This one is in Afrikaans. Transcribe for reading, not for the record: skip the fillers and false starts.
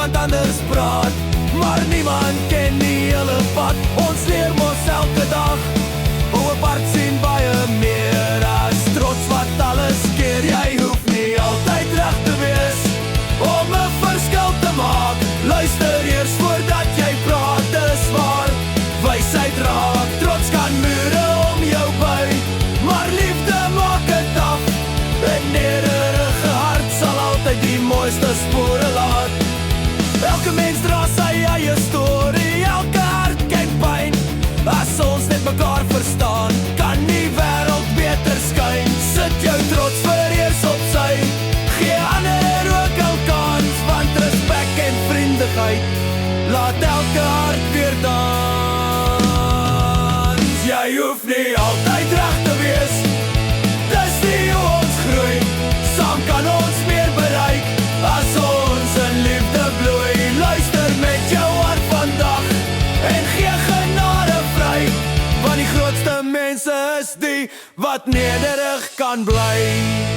iemand anders praat, maar niemand ken die hele pad. Ons leer mos elke dag, hoe 'n part sien baie meer as trots wat alles keer. Jy hoef nie altyd reg te wees om 'n verskil te maak. Luister eers voordat jy praat, dis waar wysheid raak. Trots kan mure om jou bou, maar liefde maak dit af. 'n nederige hart sal altyd die mooiste spore laat. Elke mens dra sy eie storie, elke hart ken pyn. As ons net mekaar verstaan, kan die wêreld beter skyn. Sit jou trots vereers op sy, gee ander ook 'n kans, want respek en vriendigheid laat elke hart weer dans. Jy hoef nie altyd reg te wees, dis nie hoe ons groei. Saam kan ons meer bereik, as ons in liefde bloei. Luister met jou hart vandag, en gee genade vry, want die grootste mense is die wat nederig kan bly.